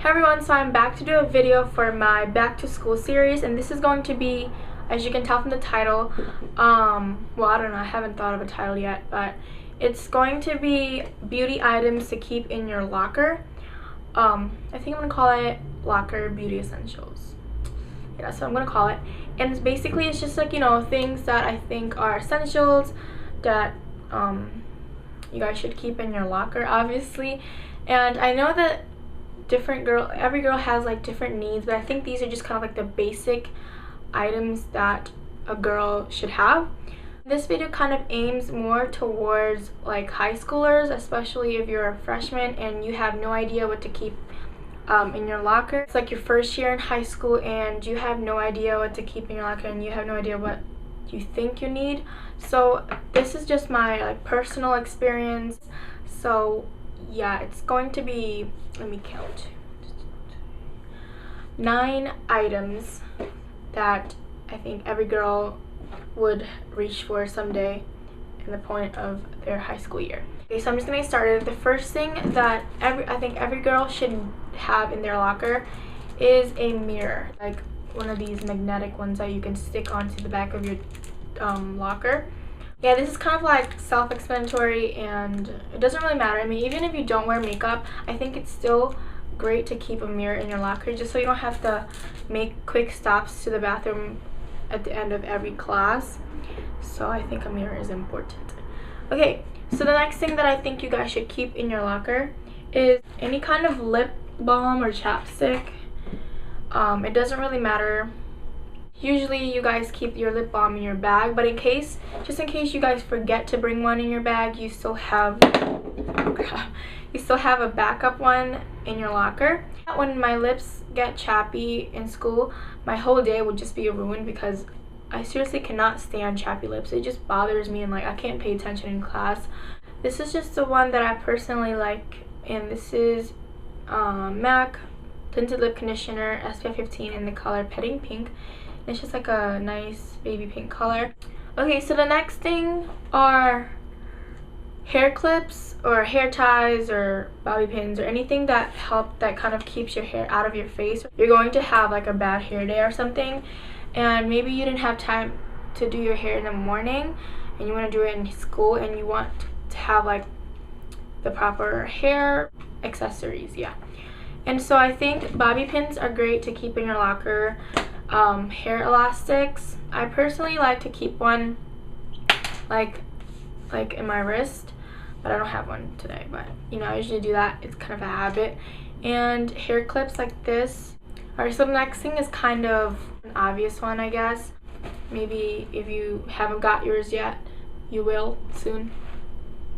Hey everyone, so I'm back to do a video for my back to school series, and this is going to be, as you can tell from the title, well, I don't know, I haven't thought of a title yet, but it's going to be beauty items to keep in your locker. I think I'm going to call it Locker Beauty Essentials. Yeah, that's what I'm going to call it. And it's basically, it's just like, you know, things that I think are essentials that you guys should keep in your locker, obviously. And I know that every girl has like different needs, but I think these are just kind of like the basic items that a girl should have. This video kind of aims more towards like high schoolers, especially if you're a freshman and you have no idea what to keep in your locker. It's like your first year in high school and you have no idea what to keep in your locker and you have no idea what you think you need. So this is just my like personal experience. So yeah, it's going to be, let me count, 9 items that I think every girl would reach for someday in the point of their high school year. Okay, so I'm just gonna get started. The first thing that I think every girl should have in their locker is a mirror, like one of these magnetic ones that you can stick onto the back of your locker. Yeah, this is kind of like self-explanatory and it doesn't really matter. I mean, even if you don't wear makeup, I think it's still great to keep a mirror in your locker just so you don't have to make quick stops to the bathroom at the end of every class. So I think a mirror is important. Okay, so the next thing that I think you guys should keep in your locker is any kind of lip balm or chapstick. It doesn't really matter. Usually you guys keep your lip balm in your bag, but just in case you guys forget to bring one in your bag, you still have a backup one in your locker. When my lips get chappy in school, my whole day would just be ruined because I seriously cannot stand chappy lips. It just bothers me and like I can't pay attention in class. This is just the one that I personally like, and this is MAC Tinted Lip Conditioner SPF 15 in the color Petting Pink. It's just like a nice baby pink color. Okay, so the next thing are hair clips or hair ties or bobby pins or anything that kind of keeps your hair out of your face. You're going to have like a bad hair day or something, and maybe you didn't have time to do your hair in the morning and you want to do it in school and you want to have like the proper hair accessories. Yeah, and so I think bobby pins are great to keep in your locker. Hair elastics, I personally like to keep one like in my wrist, but I don't have one today, but you know, I usually do that. It's kind of a habit. And hair clips like this. Alright, so the next thing is kind of an obvious one, I guess. Maybe if you haven't got yours yet, you will soon,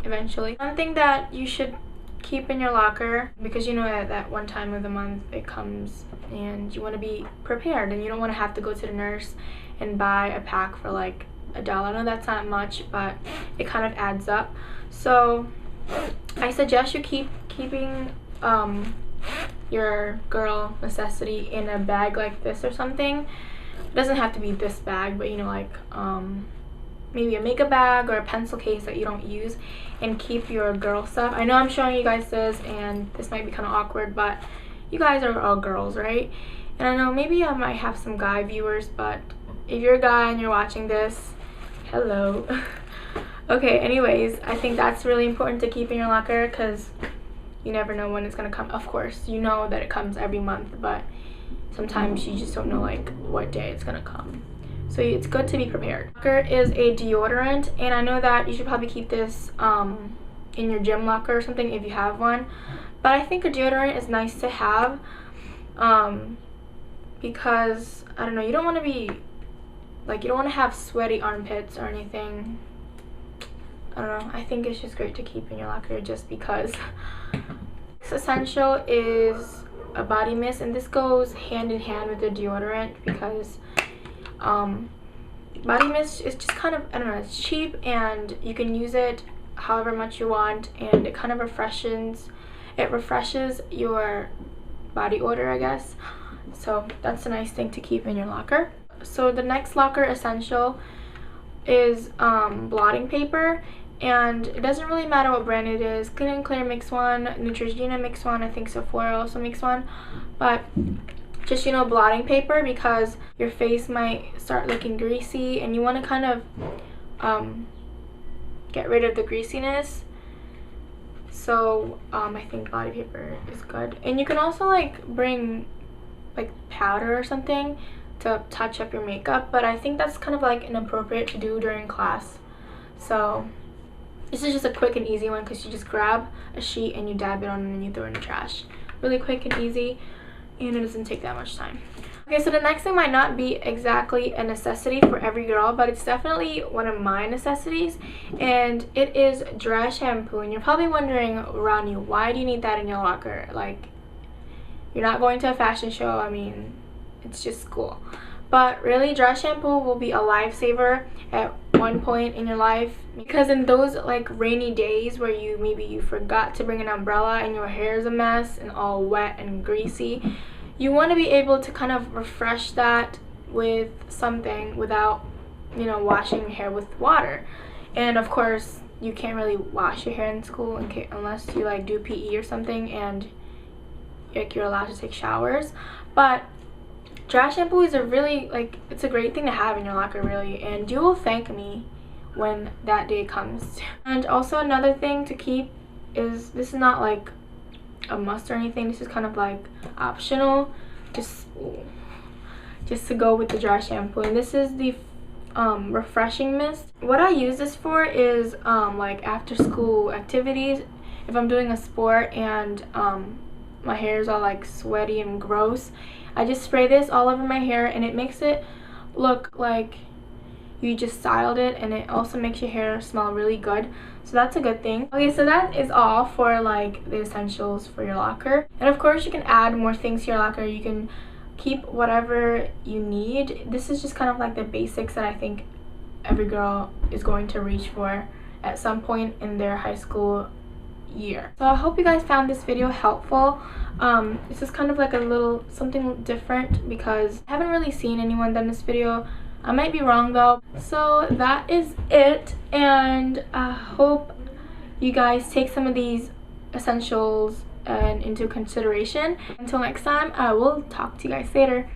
eventually. One thing that you should keep in your locker, because you know at that one time of the month it comes and you want to be prepared and you don't want to have to go to the nurse and buy a pack for like $1. I know that's not much, but it kind of adds up. So I suggest you keeping your girl necessity in a bag like this or something. It doesn't have to be this bag, but you know, like maybe a makeup bag or a pencil case that you don't use, and keep your girl stuff. I know I'm showing you guys this and this might be kind of awkward, but you guys are all girls, right? And I know maybe I might have some guy viewers, but if you're a guy and you're watching this, hello. Okay, anyways, I think that's really important to keep in your locker because you never know when it's gonna come. Of course, you know that it comes every month, but sometimes you just don't know like what day it's gonna come. So it's good to be prepared. Locker is a deodorant, and I know that you should probably keep this in your gym locker or something if you have one. But I think a deodorant is nice to have because, I don't know, you don't want to be, like, you don't want to have sweaty armpits or anything. I don't know, I think it's just great to keep in your locker just because. Next essential is a body mist, and this goes hand in hand with the deodorant because body mist is just kind of, I don't know, it's cheap and you can use it however much you want, and it kind of refreshes your body odor, I guess. So that's a nice thing to keep in your locker. So the next locker essential is blotting paper, and it doesn't really matter what brand it is. Clean and Clear makes one, Neutrogena makes one, I think Sephora also makes one, but just, you know, blotting paper, because your face might start looking greasy and you want to kind of get rid of the greasiness. So I think blotting paper is good. And you can also like bring like powder or something to touch up your makeup, but I think that's kind of like inappropriate to do during class. So this is just a quick and easy one, because you just grab a sheet and you dab it on and then you throw it in the trash. Really quick and easy, and it doesn't take that much time. Okay, so the next thing might not be exactly a necessity for every girl, but it's definitely one of my necessities, and it is dry shampoo. And you're probably wondering, Ranee, why do you need that in your locker? Like, you're not going to a fashion show. I mean, it's just school. But really, dry shampoo will be a lifesaver at one point in your life, because in those like rainy days where maybe you forgot to bring an umbrella and your hair is a mess and all wet and greasy, you want to be able to kind of refresh that with something without, you know, washing your hair with water. And of course, you can't really wash your hair in school unless you like do PE or something and like you're allowed to take showers. But dry shampoo is it's a great thing to have in your locker, really, and you will thank me when that day comes. And also another thing to keep is, this is not like a must or anything, this is kind of like optional, just to go with the dry shampoo, and this is the refreshing mist. What I use this for is like after school activities, if I'm doing a sport and my hair is all like sweaty and gross, I just spray this all over my hair and it makes it look like you just styled it, and it also makes your hair smell really good, so that's a good thing. Okay, so that is all for like the essentials for your locker, and of course you can add more things to your locker. You can keep whatever you need. This is just kind of like the basics that I think every girl is going to reach for at some point in their high school year. So I hope you guys found this video helpful. This is kind of like a little something different because I haven't really seen anyone done this video. I might be wrong though. So that is it, and I hope you guys take some of these essentials into consideration. Until next time, I will talk to you guys later.